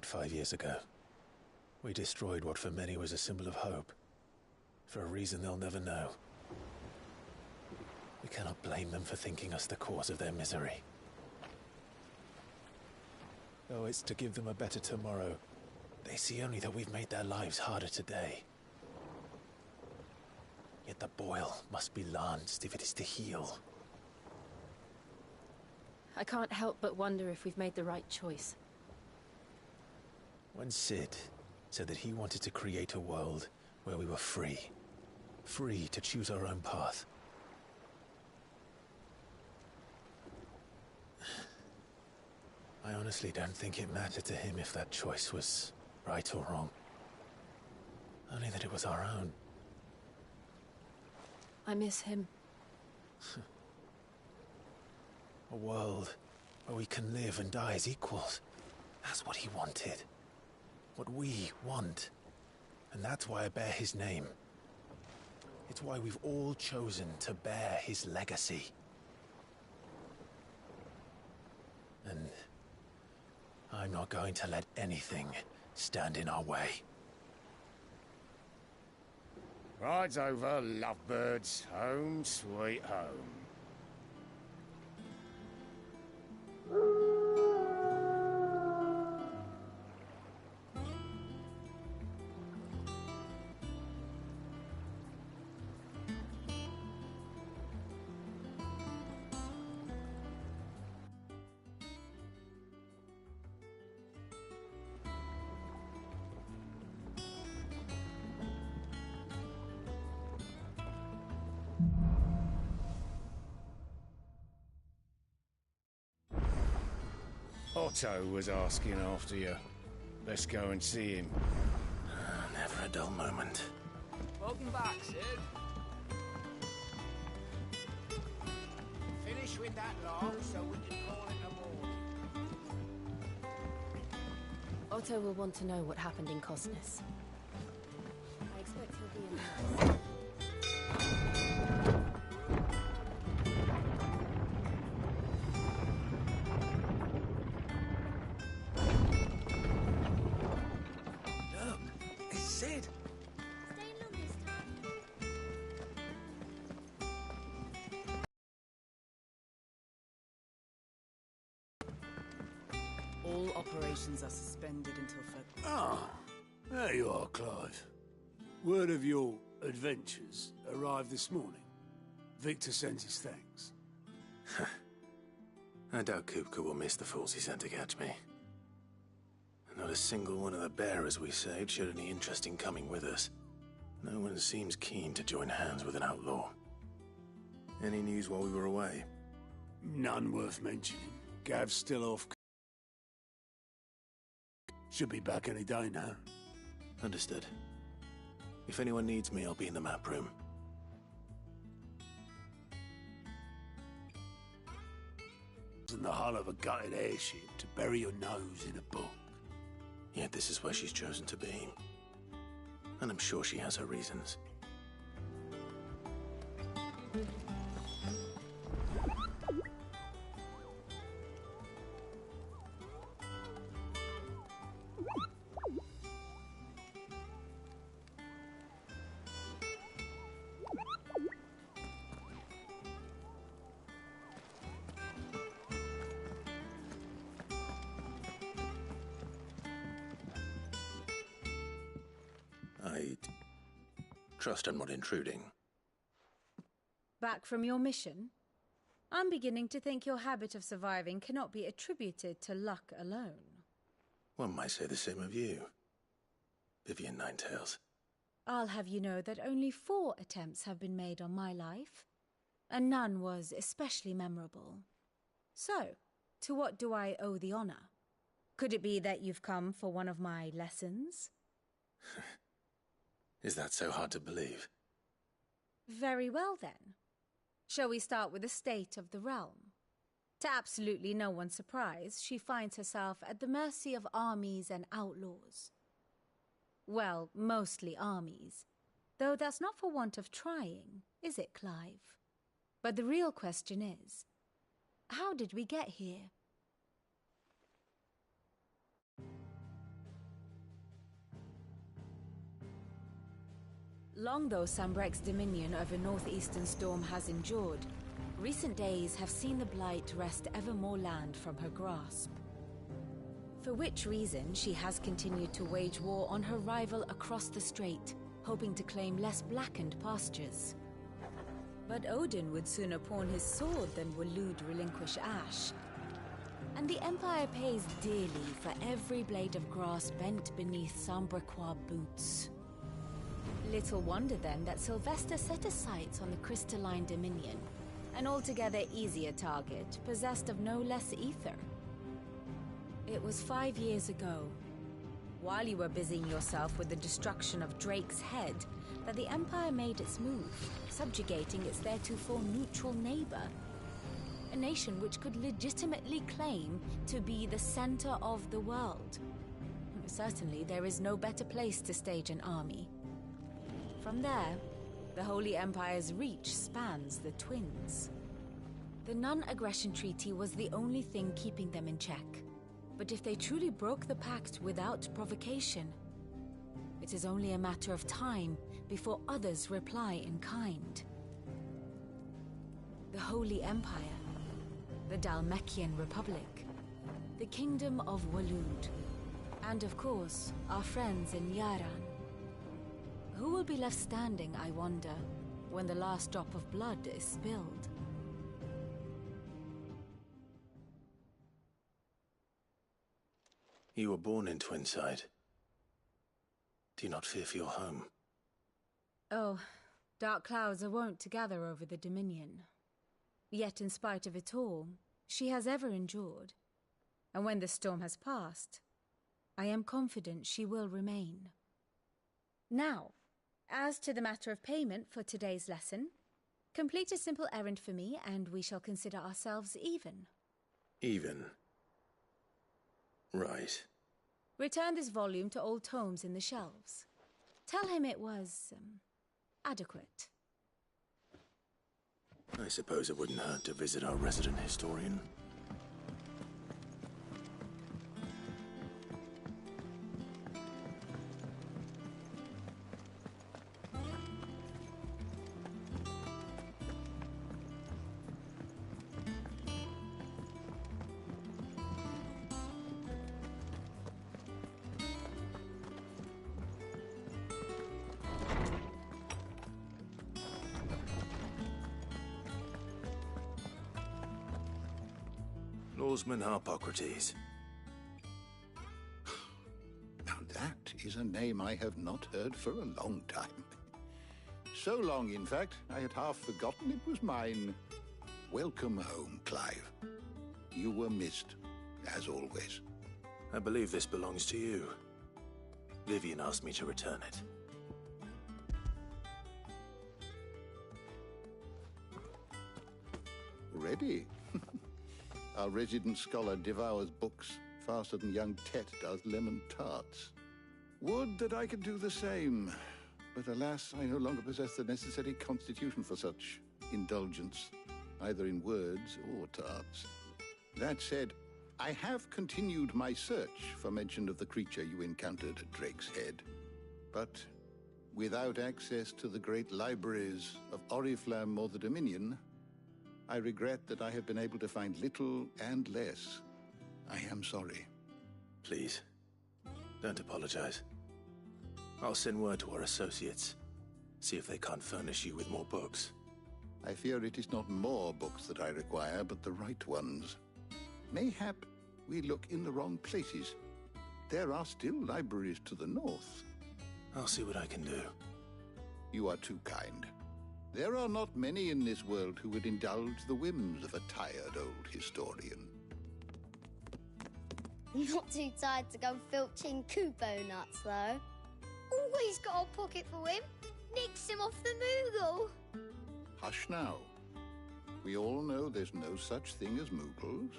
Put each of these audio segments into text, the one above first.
died 5 years ago. We destroyed what for many was a symbol of hope. For a reason they'll never know. We cannot blame them for thinking us the cause of their misery. Though it's to give them a better tomorrow, they see only that we've made their lives harder today. Yet the boil must be lanced if it is to heal. I can't help but wonder if we've made the right choice. When Sid said that he wanted to create a world where we were free. Free to choose our own path. I honestly don't think it mattered to him if that choice was right or wrong. Only that it was our own. I miss him. A world where we can live and die as equals. That's what he wanted. What we want. And that's why I bear his name. It's why we've all chosen to bear his legacy. And I'm not going to let anything stand in our way. Ride's over, lovebirds. Home sweet home. Otto was asking after you. Let's go and see him. Never a dull moment. Welcome back, Sid. Finish with that log so we can call it a morning. Otto will want to know what happened in Cosnus. I expect he'll be in the house. Sid! Stay long this time. All operations are suspended until further. Ah, there you are, Clive. Word of your adventures arrived this morning. Victor sends his thanks. I doubt Kupka will miss the fools he sent to catch me. Not a single one of the bearers we saved showed any interest in coming with us. No one seems keen to join hands with an outlaw. Any news while we were away? None worth mentioning. Gav's still off. Should be back any day now. Understood. If anyone needs me, I'll be in the map room. In the hull of a gutted airship to bury your nose in a book. Yet this is where she's chosen to be. And I'm sure she has her reasons. I trust I'm not intruding. Back from your mission? I'm beginning to think your habit of surviving cannot be attributed to luck alone. One might say the same of you, Vivian Ninetails. I'll have you know that only 4 attempts have been made on my life, and none was especially memorable. So, to what do I owe the honor? Could it be that you've come for one of my lessons? Is that so hard to believe? Very well, then. Shall we start with the state of the realm? To absolutely no one's surprise, she finds herself at the mercy of armies and outlaws. Well, mostly armies. Though that's not for want of trying, is it, Clive? But the real question is, how did we get here? Long though Sambrek's dominion over northeastern Storm has endured, recent days have seen the Blight wrest ever more land from her grasp. For which reason she has continued to wage war on her rival across the strait, hoping to claim less blackened pastures. But Odin would sooner pawn his sword than Waloed relinquish Ash. And the Empire pays dearly for every blade of grass bent beneath Sambrequois boots. Little wonder then that Sylvester set his sights on the crystalline dominion, an altogether easier target, possessed of no less ether. It was 5 years ago, while you were busying yourself with the destruction of Drake's head, that the Empire made its move, subjugating its theretofore neutral neighbor. A nation which could legitimately claim to be the center of the world. Certainly, there is no better place to stage an army. From there, the Holy Empire's reach spans the Twins. The non-aggression treaty was the only thing keeping them in check. But if they truly broke the pact without provocation, it is only a matter of time before others reply in kind. The Holy Empire, the Dhalmekian Republic, the Kingdom of Waloed, and of course, our friends in Yaran. Who will be left standing, I wonder, when the last drop of blood is spilled? You were born in Twinside. Do you not fear for your home? Oh, dark clouds are wont to gather over the Dominion. Yet in spite of it all, she has ever endured. And when the storm has passed, I am confident she will remain. Now, as to the matter of payment for today's lesson, complete a simple errand for me and we shall consider ourselves even. Even? Right. Return this volume to old tomes in the shelves. Tell him it was, adequate. I suppose it wouldn't hurt to visit our resident historian. Norseman Harpocrates. Now that is a name I have not heard for a long time. So long, in fact, I had half forgotten it was mine. Welcome home, Clive. You were missed, as always. I believe this belongs to you. Vivian asked me to return it. Ready? Our resident scholar devours books faster than young Tet does lemon tarts. Would that I could do the same. But alas, I no longer possess the necessary constitution for such indulgence, either in words or tarts. That said, I have continued my search for mention of the creature you encountered at Drake's Head. But without access to the great libraries of Oriflamme or the Dominion, I regret that I have been able to find little and less. I am sorry. Please, don't apologize. I'll send word to our associates. See if they can't furnish you with more books. I fear it is not more books that I require, but the right ones. Mayhap we look in the wrong places. There are still libraries to the north. I'll see what I can do. You are too kind. There are not many in this world who would indulge the whims of a tired old historian. Not too tired to go filching Kupo nuts, though. Always got a pocket for him. Nicks him off the Moogle. Hush now. We all know there's no such thing as Moogles.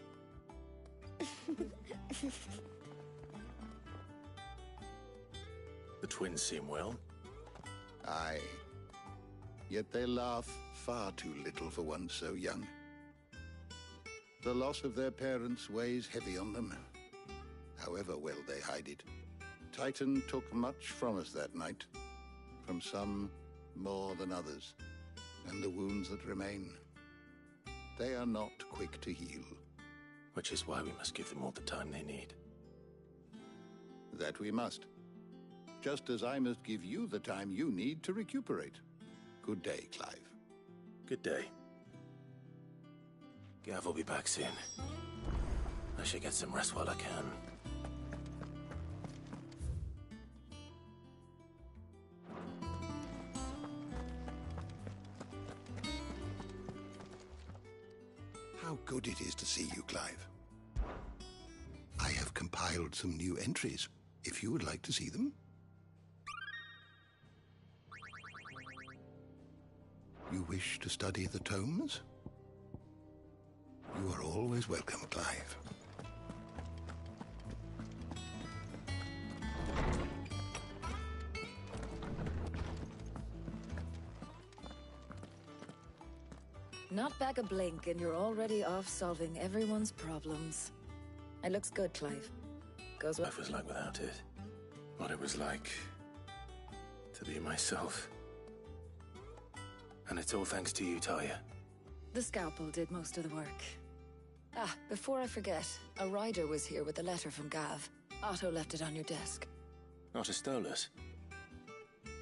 The twins seem well. Aye. Yet they laugh far too little for one so young. The loss of their parents weighs heavy on them, however well they hide it. Titan took much from us that night. From some more than others. And the wounds that remain, they are not quick to heal. Which is why we must give them all the time they need. That we must. Just as I must give you the time you need to recuperate. Good day, Clive. Good day. Gav will be back soon. I should get some rest while I can. How good it is to see you, Clive. I have compiled some new entries, if you would like to see them. You wish to study the tomes? You are always welcome, Clive. Not back a blink and you're already off solving everyone's problems. It looks good, Clive. Goes well. Life was like without it. What it was like to be myself. And it's all thanks to you, Talia. The scalpel did most of the work. Ah, before I forget, a rider was here with a letter from Gav. Otto left it on your desk. Otto stole it.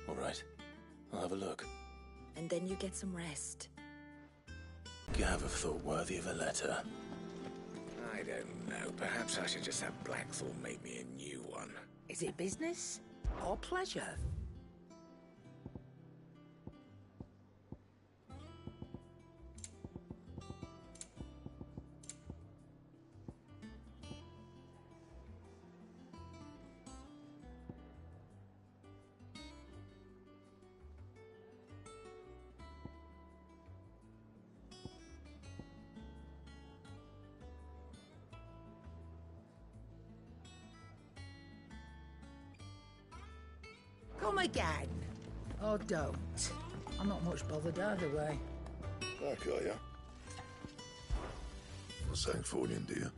All right. I'll have a look. And then you get some rest. Gav have thought worthy of a letter. I don't know. Perhaps I should just have Blackthorn make me a new one. Is it business or pleasure? Come again. Or don't. I'm not much bothered either way. Okay, yeah. What's that for you, dear?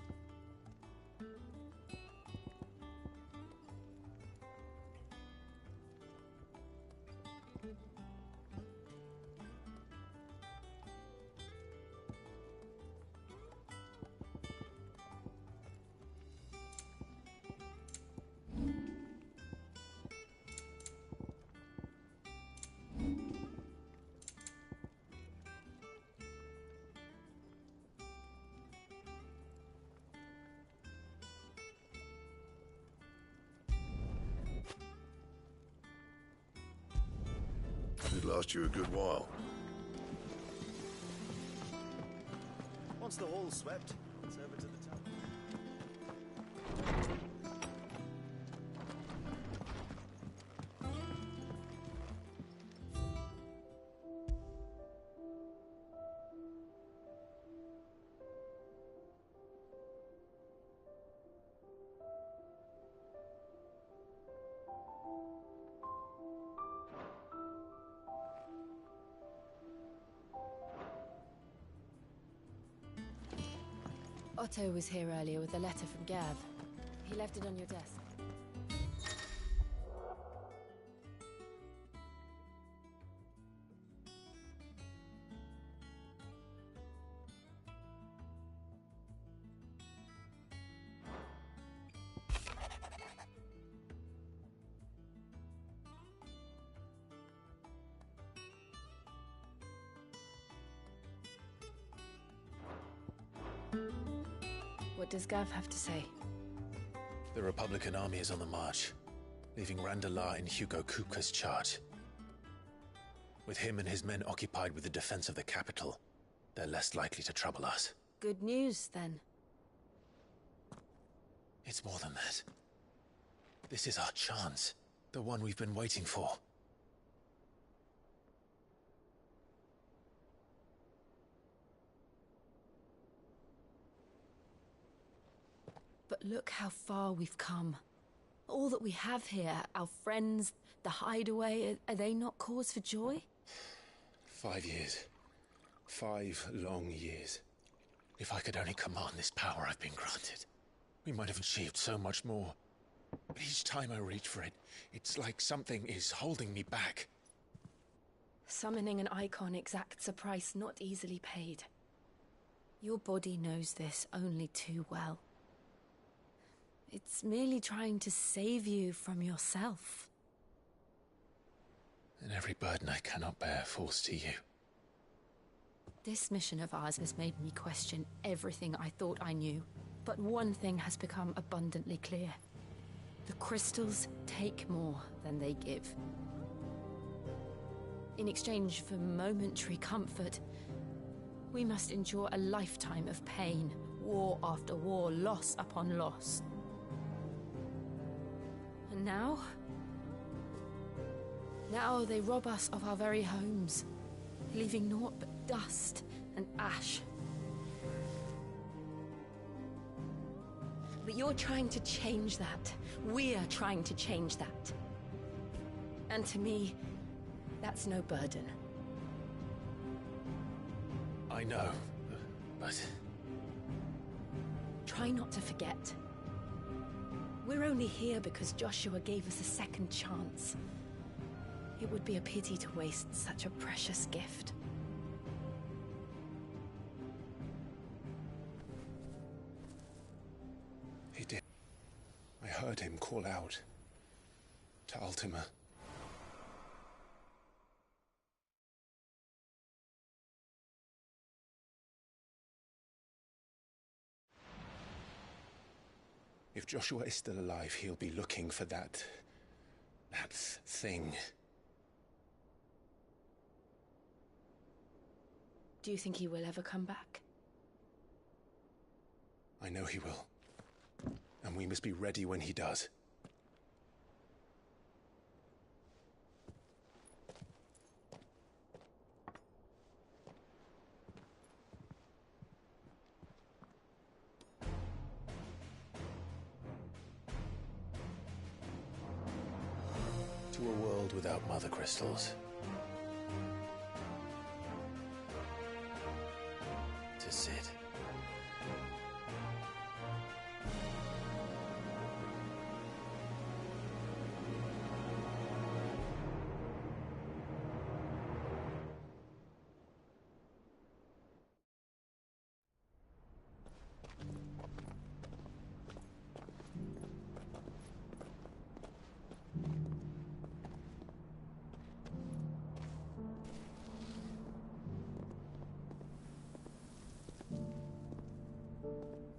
It last you a good while. Once the hall's swept, it's over to the top. Otto was here earlier with a letter from Gav. He left it on your desk. What does Gav have to say? The Republican army is on the march, leaving Randalar in Hugo Kupka's charge. With him and his men occupied with the defense of the capital, they're less likely to trouble us. Good news, then. It's more than that. This is our chance, the one we've been waiting for. But look how far we've come. All that we have here, our friends, the hideaway, are they not cause for joy? 5 years. 5 long years. If I could only command this power I've been granted, we might have achieved so much more. But each time I reach for it, it's like something is holding me back. Summoning an icon exacts a price not easily paid. Your body knows this only too well. It's merely trying to save you from yourself. And every burden I cannot bear falls to you. This mission of ours has made me question everything I thought I knew. But one thing has become abundantly clear. The crystals take more than they give. In exchange for momentary comfort, we must endure a lifetime of pain, war after war, loss upon loss. And now they rob us of our very homes, leaving naught but dust and ash. But you're trying to change that. We're trying to change that. And to me, that's no burden. I know, but... Try not to forget. We're only here because Joshua gave us a second chance. It would be a pity to waste such a precious gift. He did. I heard him call out to Ultima. If Joshua is still alive, he'll be looking for that thing. Do you think he will ever come back? I know he will. And we must be ready when he does. To a world without mother crystals. To Sid.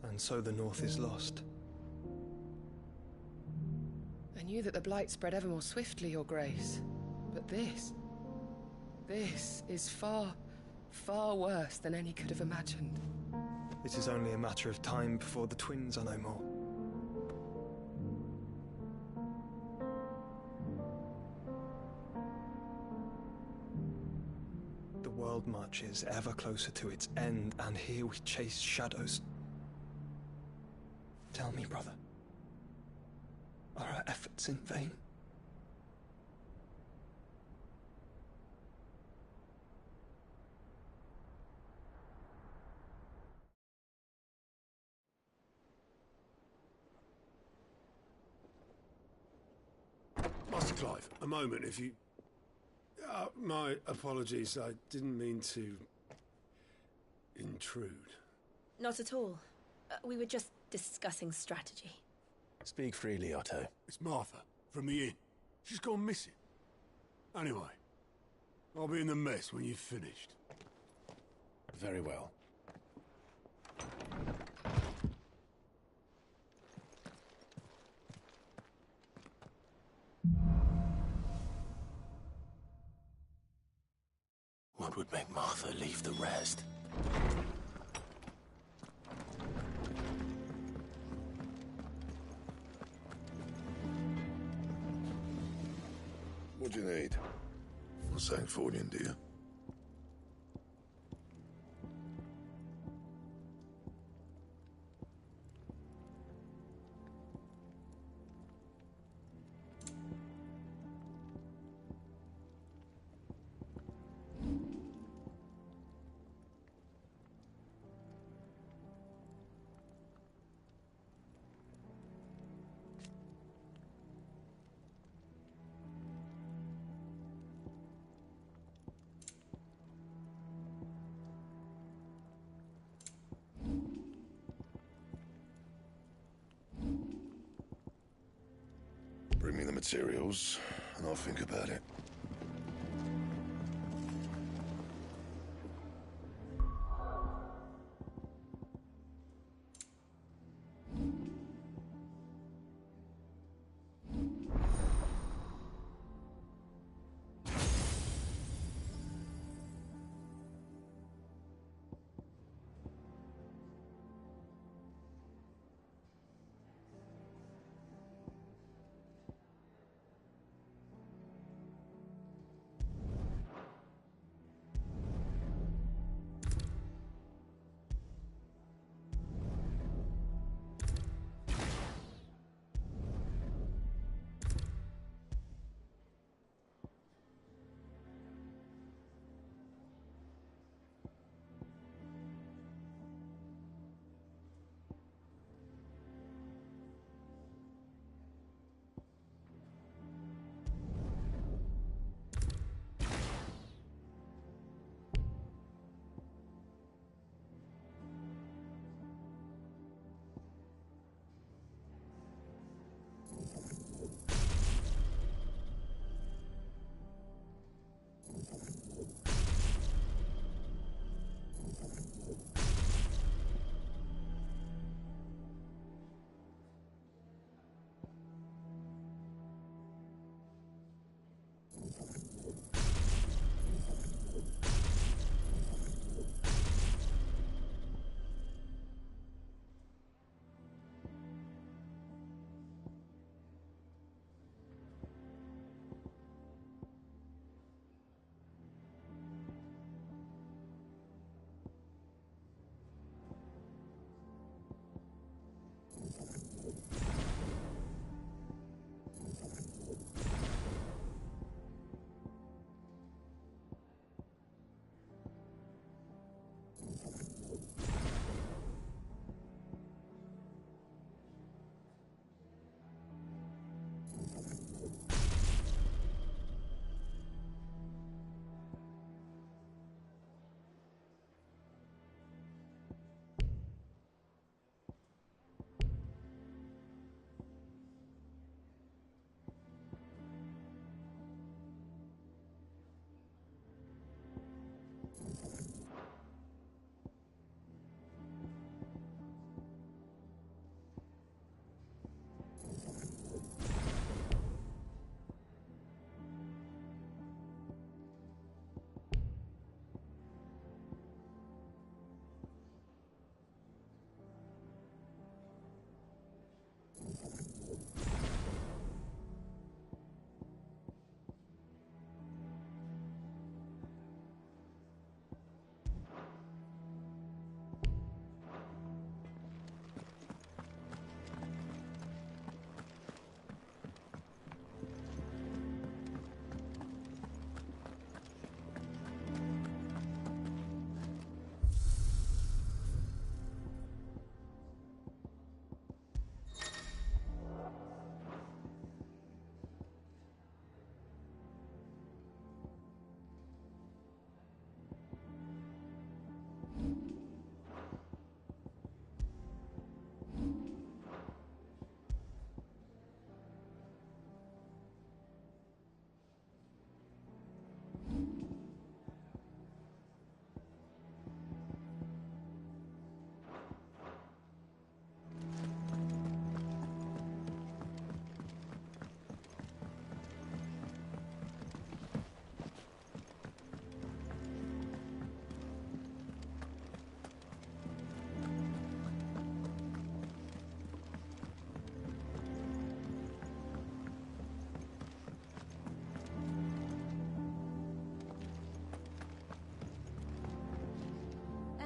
And so the North is lost. I knew that the Blight spread ever more swiftly, Your Grace. But this is far, far worse than any could have imagined. It is only a matter of time before the twins are no more. The world marches ever closer to its end, and here we chase shadows. Tell me, brother, are our efforts in vain? Master Clive, a moment, if you... my apologies, I didn't mean to... intrude. Not at all. We were just discussing strategy. Speak freely, Otto. It's Martha, from the inn. She's gone missing. Anyway, I'll be in the mess when you've finished. Very well. What would make Martha leave the rest? What do you need? What's saying Fordian, do you? Bring me the materials, and I'll think about it.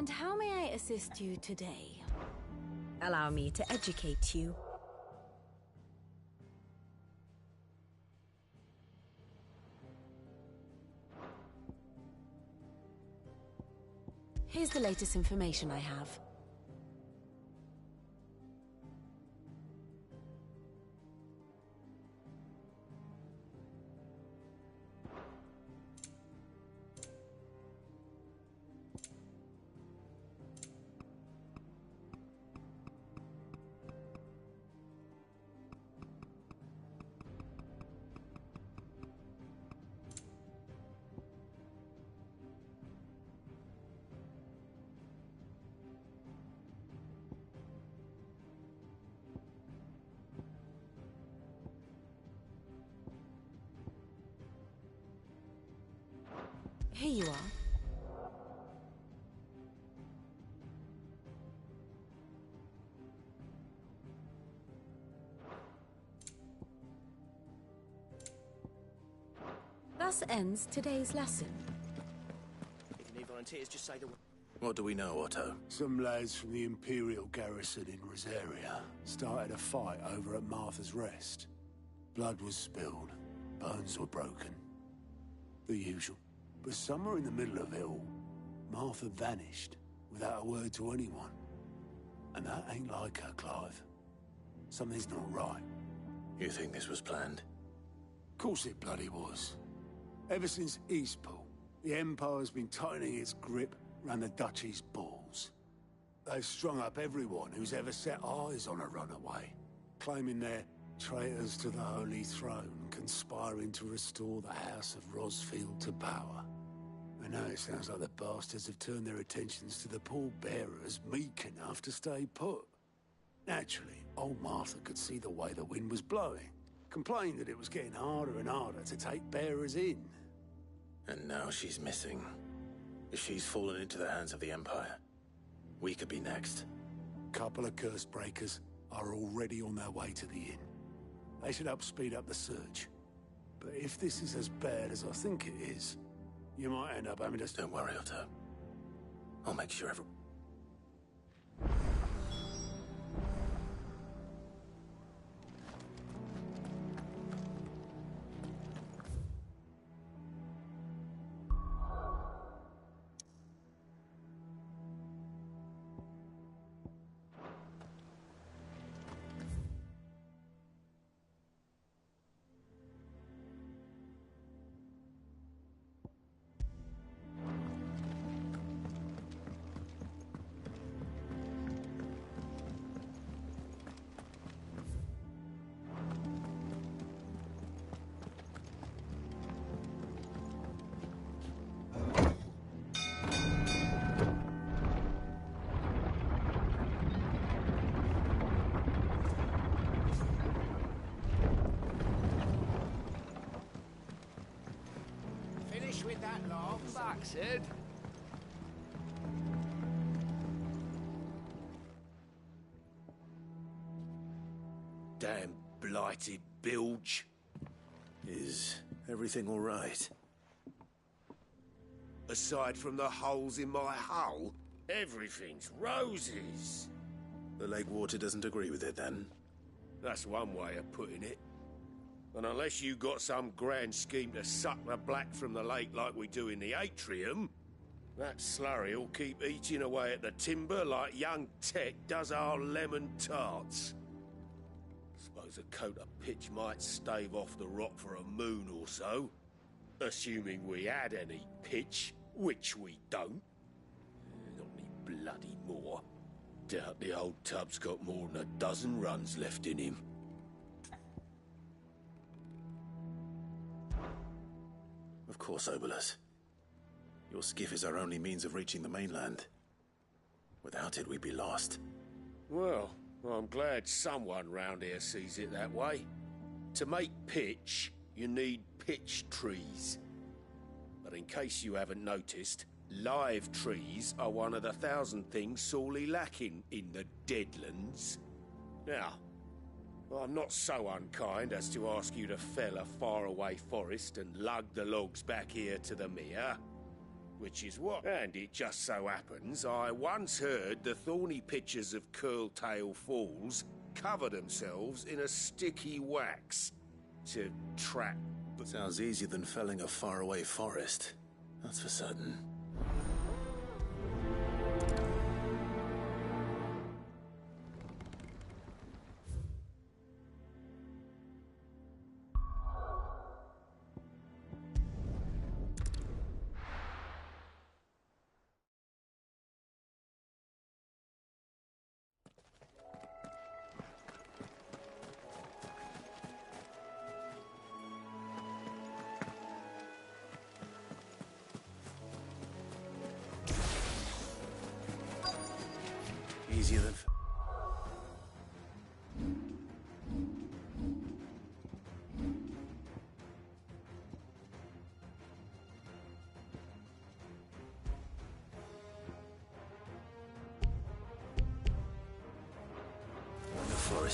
And how may I assist you today? Allow me to educate you. Here's the latest information I have. Here you are. Thus ends today's lesson. If you need volunteers, just say the word. What do we know, Otto? Some lads from the Imperial garrison in Rosaria started a fight over at Martha's Rest. Blood was spilled, bones were broken. The usual. But somewhere in the middle of it all, Martha vanished without a word to anyone. And that ain't like her, Clive. Something's not right. You think this was planned? Course it bloody was. Ever since Eastpool, the Empire's been tightening its grip around the Duchy's balls. They've strung up everyone who's ever set eyes on a runaway, claiming they're traitors to the Holy Throne, conspiring to restore the House of Rosfield to power. And now it sounds like the bastards have turned their attentions to the pallbearers meek enough to stay put. Naturally, old Martha could see the way the wind was blowing, complained that it was getting harder and harder to take bearers in. And now she's missing. If she's fallen into the hands of the Empire, we could be next. Couple of curse breakers are already on their way to the inn. They should help speed up the search. But if this is as bad as I think it is, you might end up having to... Don't worry, Otto. I'll make sure everyone... With that long back, Sid. Damn blighted bilge. Is everything all right? Aside from the holes in my hull, everything's roses. The lake water doesn't agree with it, then? That's one way of putting it. And unless you got some grand scheme to suck the black from the lake like we do in the atrium, that slurry'll keep eating away at the timber like young Tet does our lemon tarts. Suppose a coat of pitch might stave off the rot for a moon or so, assuming we had any pitch, which we don't. Not any bloody more. Doubt the old tub's got more than a dozen runs left in him. Of course, Obolus. Your skiff is our only means of reaching the mainland. Without it, we'd be lost. Well, I'm glad someone round here sees it that way. To make pitch, you need pitch trees. But in case you haven't noticed, live trees are one of the 1,000 things sorely lacking in the Deadlands. Now, I'm not so unkind as to ask you to fell a faraway forest and lug the logs back here to the mere, which is what. And it just so happens I once heard the thorny pitchers of Curltail Falls cover themselves in a sticky wax to trap. Sounds easier than felling a faraway forest. That's for certain.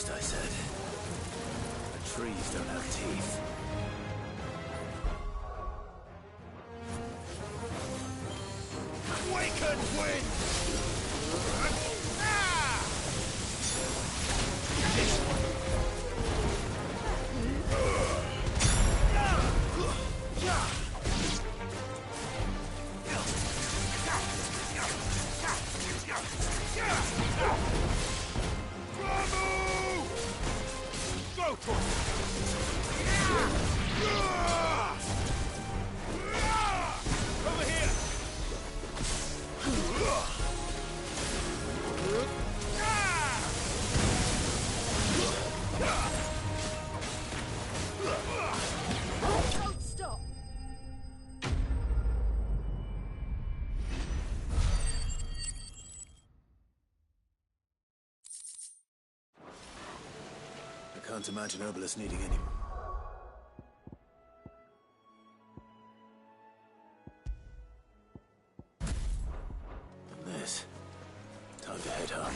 forest, I said. The trees don't have teeth. Awaken, wind! Go for it! Over here! Don't stop! I can't imagine Obelisk needing any more. And this. Time to head home.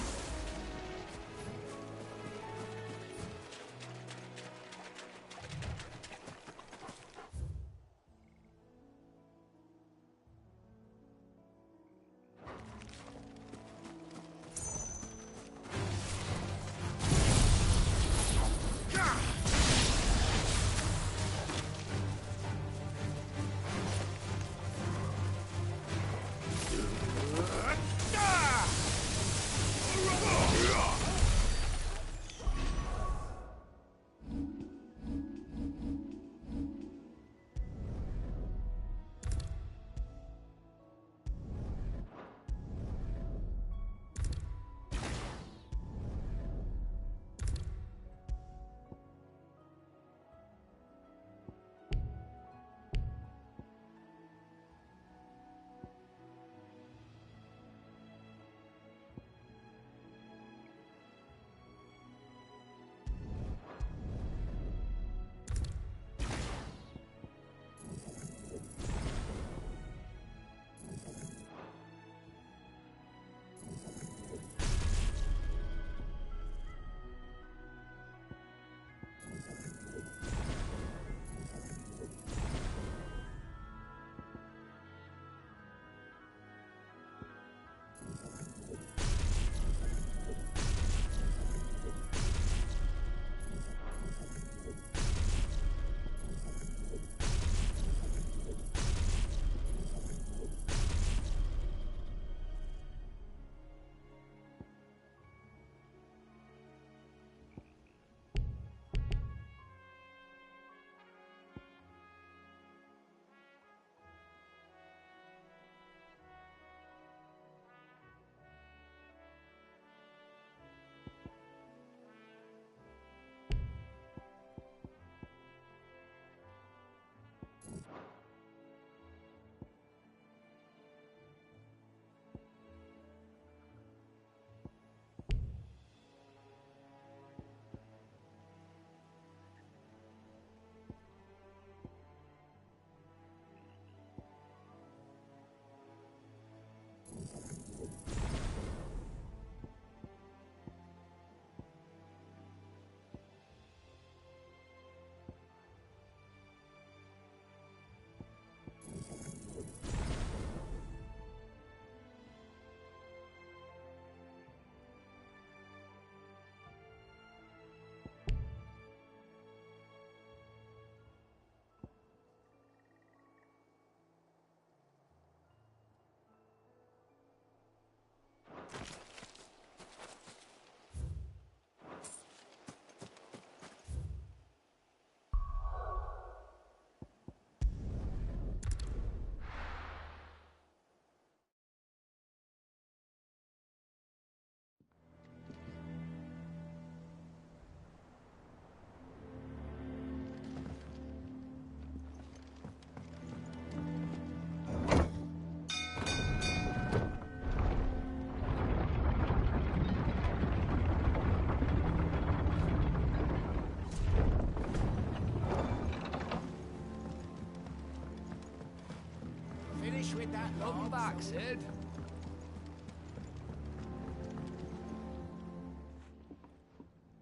With that, come back, Sid.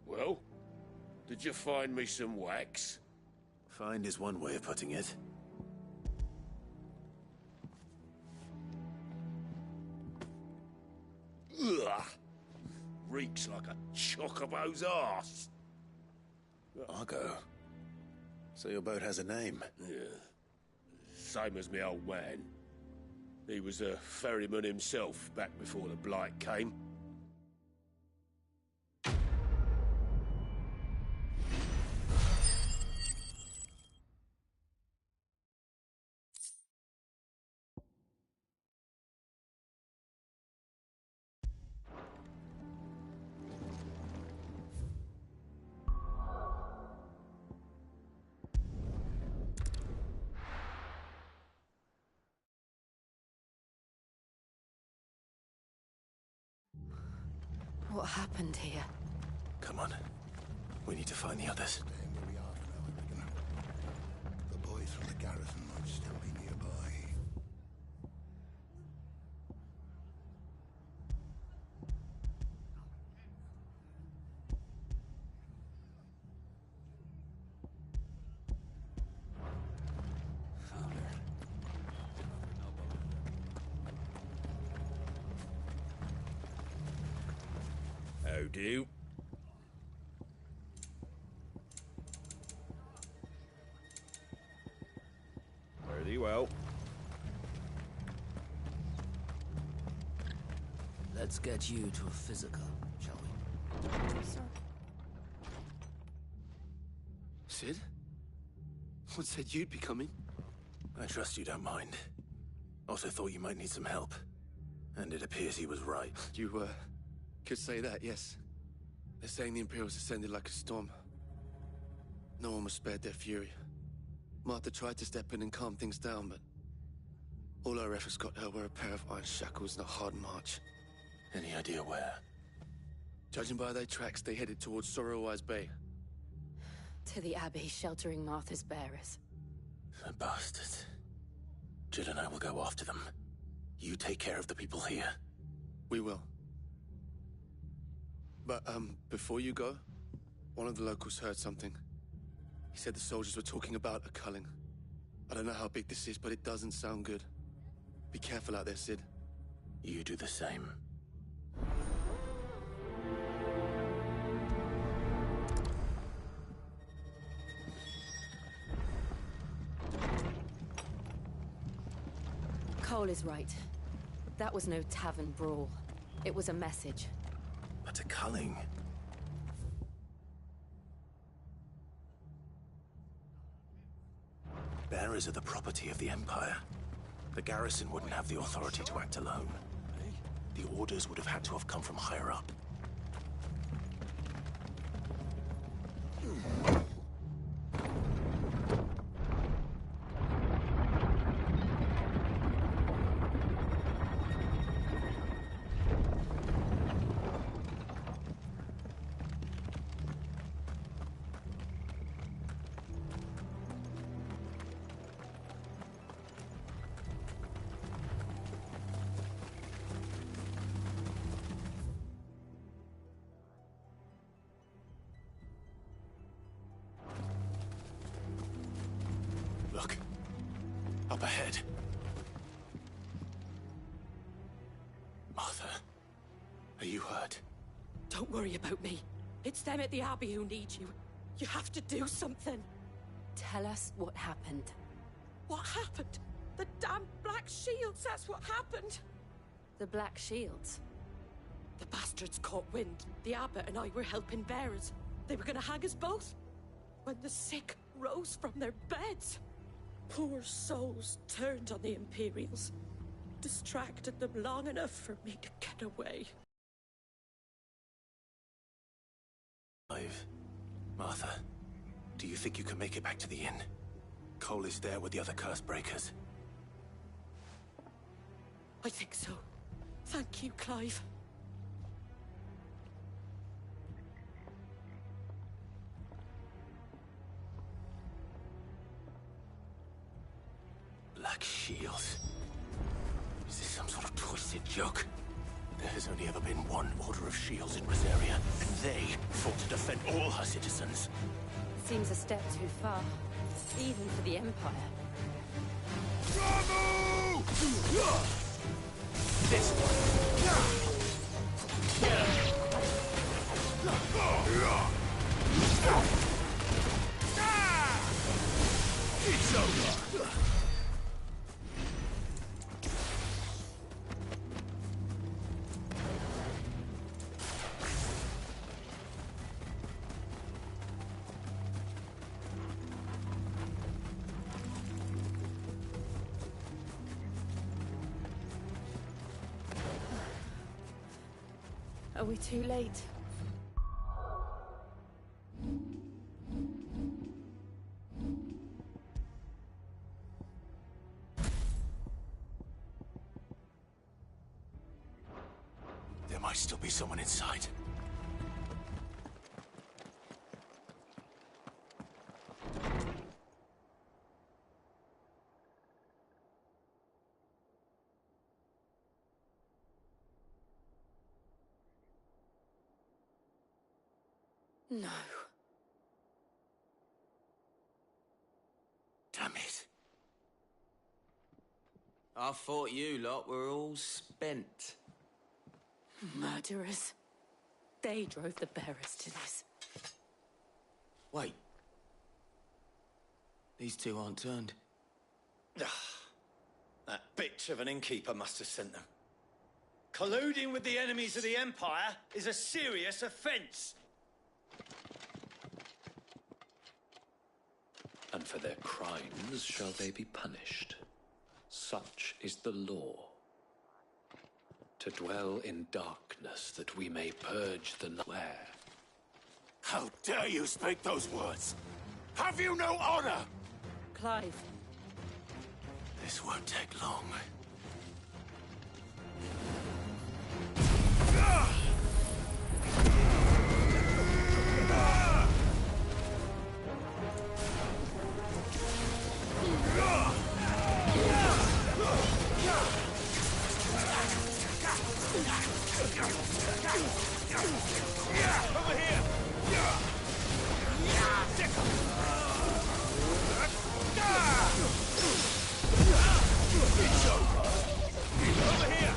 Well, Did you find me some wax? Find is one way of putting it. Ugh! Reeks like a chocobo's arse. Argo. So your boat has a name? Yeah. Same as me old man. He was a ferryman himself back before the Blight came. What happened here? Come on. We need to find the others. The boys from the garrison might still be nearby. How do? Very well. Let's get you to a physical, shall we? Sir. Sid? What said you'd be coming? I trust you don't mind. Also thought you might need some help. And it appears he was right. You, could say that, yes. They're saying the Imperials descended like a storm. No one was spared their fury. Martha tried to step in and calm things down, but all our efforts got her were a pair of iron shackles and a hard march. Any idea where? Judging by their tracks, they headed towards Sorrowwise Bay. To the Abbey sheltering Martha's bearers. The bastards. Jill and I will go after them. You take care of the people here. We will. But, before you go, one of the locals heard something. He said the soldiers were talking about a culling. I don't know how big this is, but it doesn't sound good. Be careful out there, Sid. You do the same. Cole is right. That was no tavern brawl. It was a message. But a culling? Bearers are the property of the Empire. The garrison wouldn't have the authority to act alone. The orders would have had to have come from higher up. Look. Up ahead. Martha, are you hurt? Don't worry about me. It's them at the Abbey who need you. You have to do something. Tell us what happened. What happened? The damn Black Shields, that's what happened. The Black Shields? The bastards caught wind. The Abbot and I were helping bearers. They were gonna hang us both. When the sick rose from their beds, poor souls turned on the Imperials. Distracted them long enough for me to get away. Martha, do you think you can make it back to the inn? Cole is there with the other curse breakers. I think so. Thank you, Clive. Black Shields. Is this some sort of twisted joke? There has only ever been one Order of Shields in Rosaria, and they fought to defend all her citizens. Seems a step too far, even for the Empire. Bravo! This one. It's over. Are we too late? There might still be someone inside. No. Damn it. I thought you lot were all spent. Murderers. They drove the bearers to this. Wait. These two aren't turned. That bitch of an innkeeper must have sent them. Colluding with the enemies of the Empire is a serious offence. And for their crimes shall they be punished. Such is the law. To dwell in darkness that we may purge the night. How dare you speak those words? Have you no honor? Clive. This won't take long. Over here! It's over! Over here!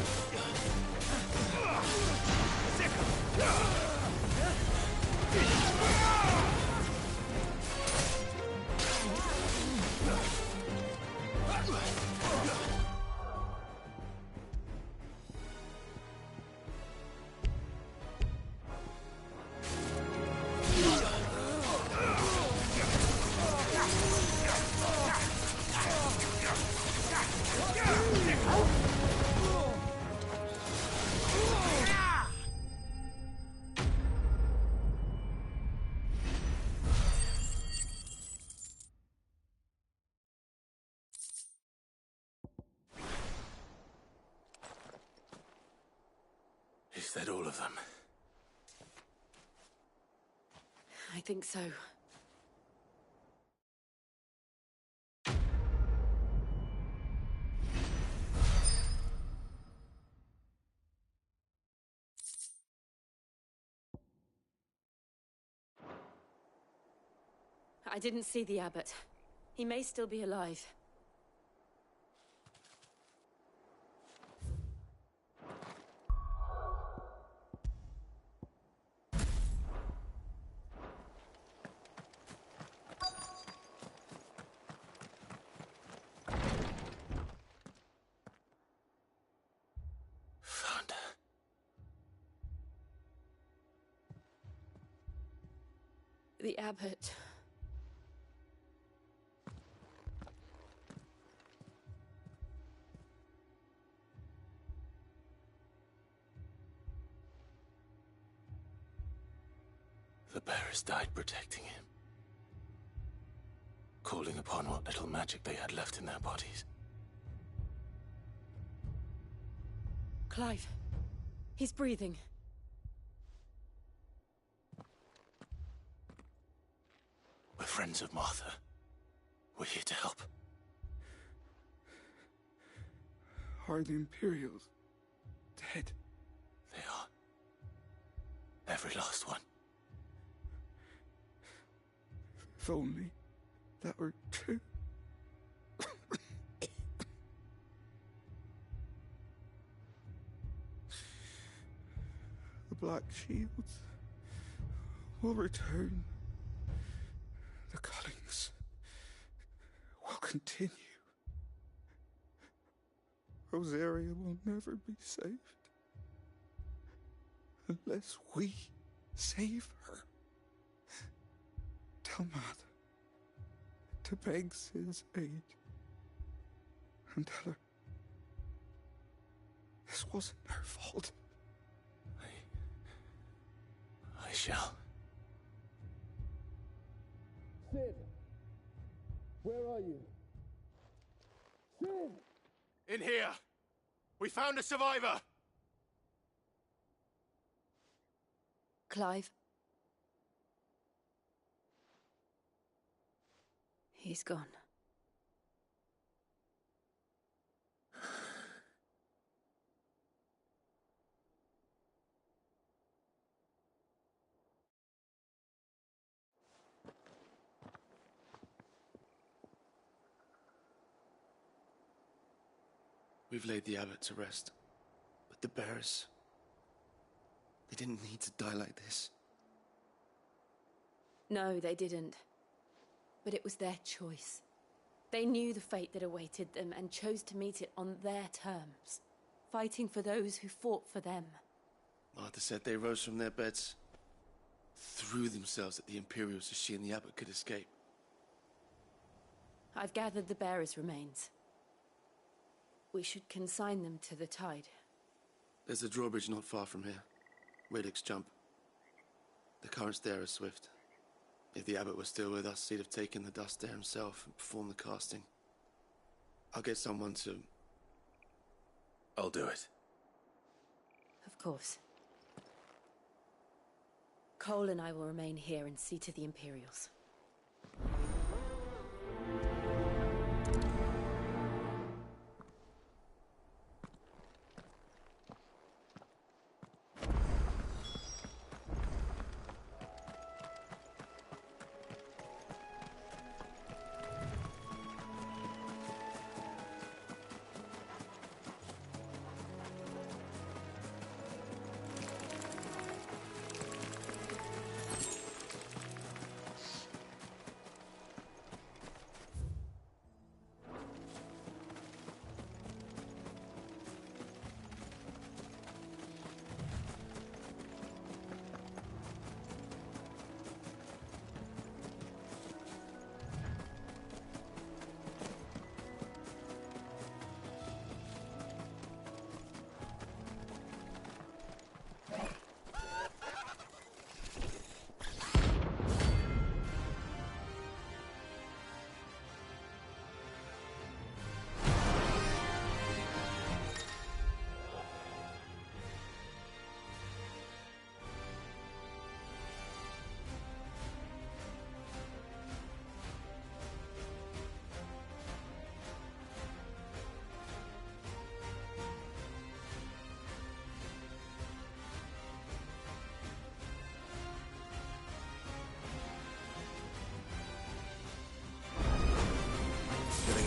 Is that all of them? I think so. I didn't see the abbot. He may still be alive. Found her. The abbot. The bearers died protecting him. Calling upon what little magic they had left in their bodies. Clive. He's breathing. We're friends of Martha. We're here to help. Are the Imperials dead? Every last one. If only that were true. The Black Shields will return. The cullings will continue. Rosaria will never be saved unless we save her. Tell Matt to beg Sid's aid and tell her this wasn't her fault. I shall. Sid! Where are you? Sid! In here! We found a survivor! Clive. He's gone. We've laid the abbot to rest. But the bearers... they didn't need to die like this. No, they didn't. But it was their choice. They knew the fate that awaited them and chose to meet it on their terms, fighting for those who fought for them. Martha said they rose from their beds, threw themselves at the Imperials so she and the abbot could escape. I've gathered the bearers' remains. We should consign them to the tide. There's a drawbridge not far from here. Riddick's Jump. The currents there are swift. If the abbot was still with us, he'd have taken the dust there himself and performed the casting. I'll get someone to... I'll do it. Of course. Cole and I will remain here and see to the Imperials.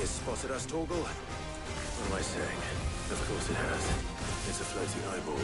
Spotted us, Torgal? What am I saying? Of course it has. It's a floating eyeball.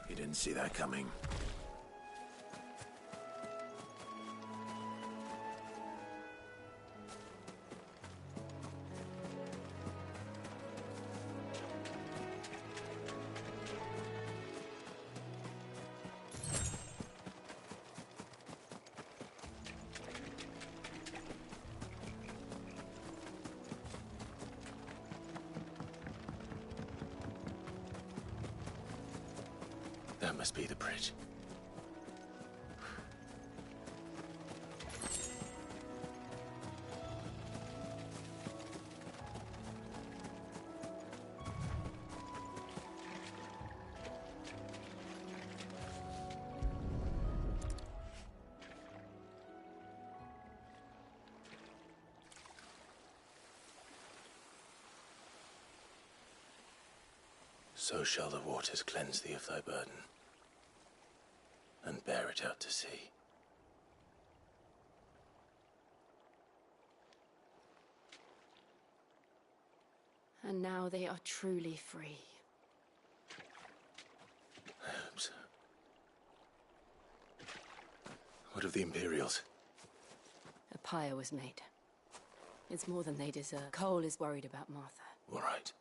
You didn't see that coming. That must be the bridge. So shall the waters cleanse thee of thy burden, and bear it out to sea. And now they are truly free. I hope so. What of the Imperials? A pyre was made. It's more than they deserve. Cole is worried about Martha. All right.